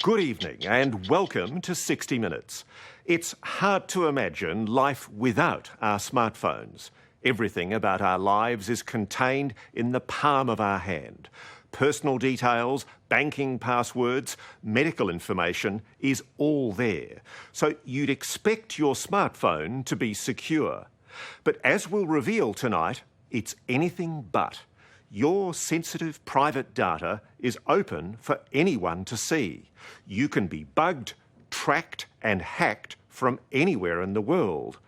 Good evening and welcome to 60 Minutes. It's hard to imagine life without our smartphones. Everything about our lives is contained in the palm of our hand. Personal details, banking passwords, medical information is all there. So you'd expect your smartphone to be secure. But as we'll reveal tonight, it's anything but. Your sensitive private data is open for anyone to see. You can be bugged, tracked and hacked from anywhere in the world.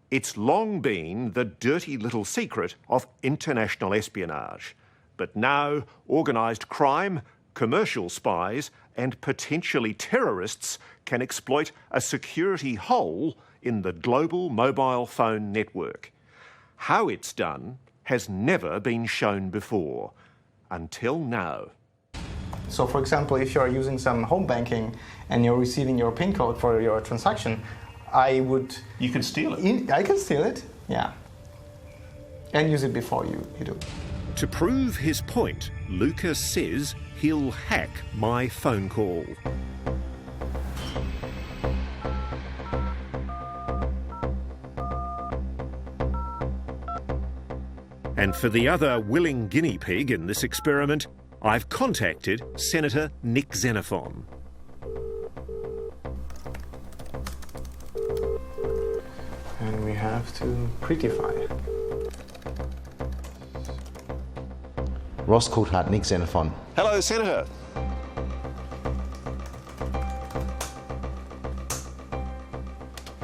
It's long been the dirty little secret of international espionage. But now organised crime, commercial spies and potentially terrorists can exploit a security hole in the global mobile phone network. How it's done has never been shown before, until now. So for example, if you're using some home banking and you're receiving your PIN code for your transaction, You can steal it. I can steal it, yeah. And use it before you do. To prove his point, Lucas says he'll hack my phone call. And for the other willing guinea pig in this experiment, I've contacted Senator Nick Xenophon. And we have to prettify. Ross Coulthard, Nick Xenophon. Hello, Senator.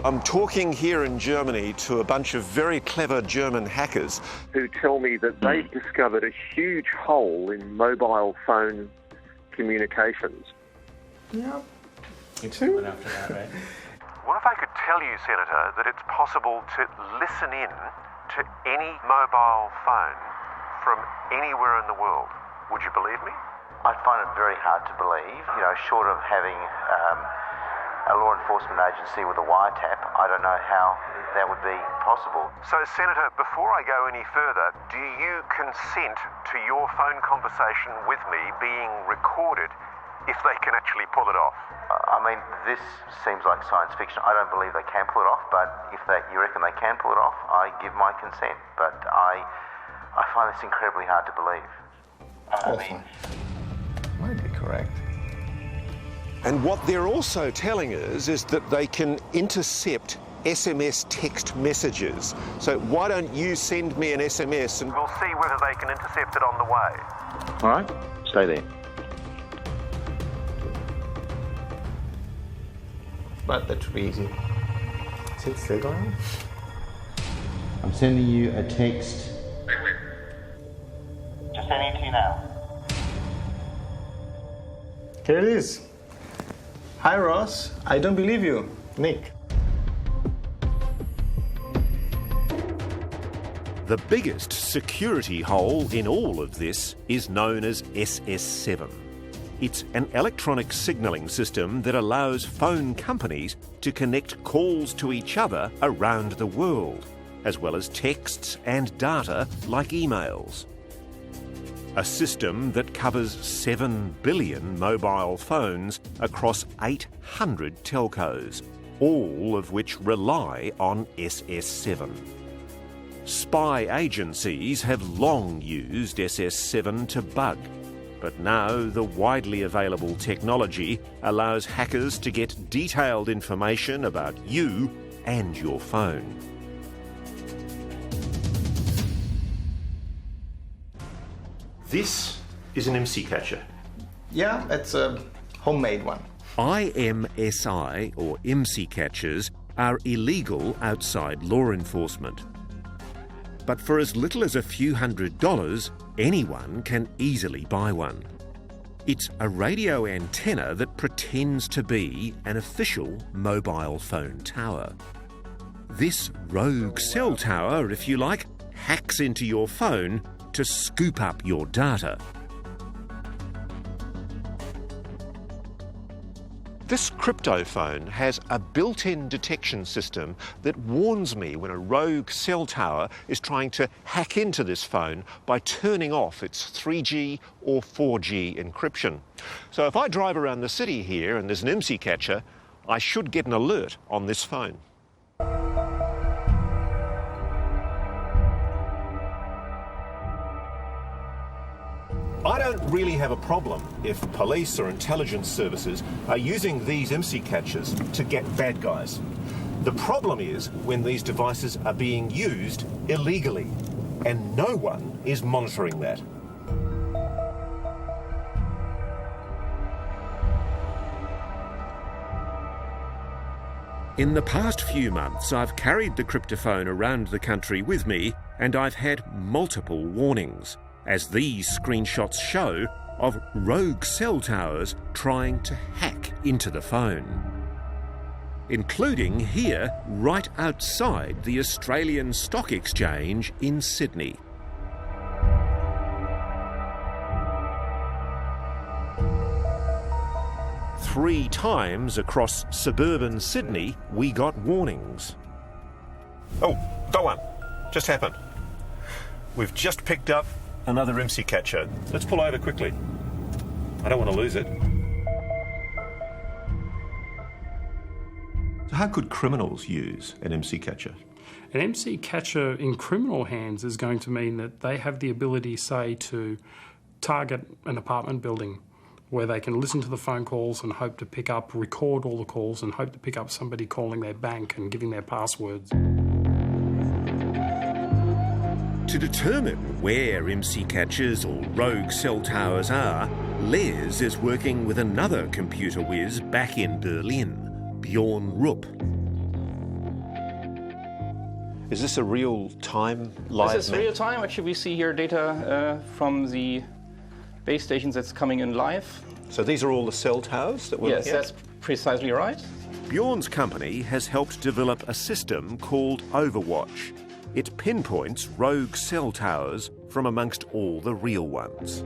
I'm talking here in Germany to a bunch of very clever German hackers who tell me that they've discovered a huge hole in mobile phone communications. Yeah, me too. After that, right? What if I could tell you, Senator, that it's possible to listen in to any mobile phone from anywhere in the world? Would you believe me? I find it very hard to believe, short of having a law enforcement agency with a wiretap. I don't know how that would be possible. So, Senator, before I go any further, do you consent to your phone conversation with me being recorded if they can actually pull it off? I mean, this seems like science fiction. I don't believe they can pull it off, but if you reckon they can pull it off, I give my consent. But I find this incredibly hard to believe. Might be correct. And what they're also telling us is that they can intercept SMS text messages. So why don't you send me an SMS and we'll see whether they can intercept it on the way. All right, stay there. But that should be easy. Is it still going on? I'm sending you a text. Just sending it to you now. Here it is. Hi Ross, I don't believe you. Nick. The biggest security hole in all of this is known as SS7. It's an electronic signalling system that allows phone companies to connect calls to each other around the world, as well as texts and data like emails. A system that covers 7 billion mobile phones across 800 telcos, all of which rely on SS7. Spy agencies have long used SS7 to bug, but now the widely available technology allows hackers to get detailed information about you and your phone. This is an IMSI catcher. Yeah, it's a homemade one. IMSI or IMSI catchers are illegal outside law enforcement. But for as little as a few $100s, anyone can easily buy one. It's a radio antenna that pretends to be an official mobile phone tower. This rogue cell tower, if you like, hacks into your phone to scoop up your data. This cryptophone has a built-in detection system that warns me when a rogue cell tower is trying to hack into this phone by turning off its 3G or 4G encryption. So if I drive around the city here and there's an IMSI catcher, I should get an alert on this phone. I don't really have a problem if police or intelligence services are using these IMSI catchers to get bad guys. The problem is when these devices are being used illegally, and no one is monitoring that. In the past few months, I've carried the cryptophone around the country with me, and I've had multiple warnings, as these screenshots show, of rogue cell towers trying to hack into the phone. Including here, right outside the Australian Stock Exchange in Sydney. Three times across suburban Sydney, we got warnings. Oh, that one just happened. We've just picked up another IMSI catcher. Let's pull over quickly. I don't want to lose it. So how could criminals use an IMSI catcher? An IMSI catcher in criminal hands is going to mean that they have the ability, say, to target an apartment building where they can listen to the phone calls and hope to pick up, record all the calls and hope to pick up somebody calling their bank and giving their passwords. To determine where IMSI catchers or rogue cell towers are, Les is working with another computer whiz back in Berlin, Bjorn Rupp. Is this a real-time live This is real time. Actually, we see here data from the base stations that's coming in live. So these are all the cell towers that we're Yes, looking at? that's precisely right. Bjorn's company has helped develop a system called Overwatch. It pinpoints rogue cell towers from amongst all the real ones.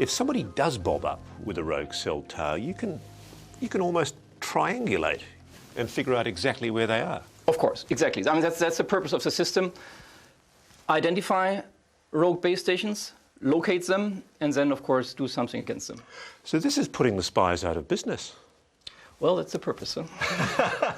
If somebody does bob up with a rogue cell tower, you can almost triangulate and figure out exactly where they are. Of course, exactly. I mean, that's the purpose of the system. Identify rogue base stations, locate them, and then, of course, do something against them. So this is putting the spies out of business. Well, that's the purpose. Huh?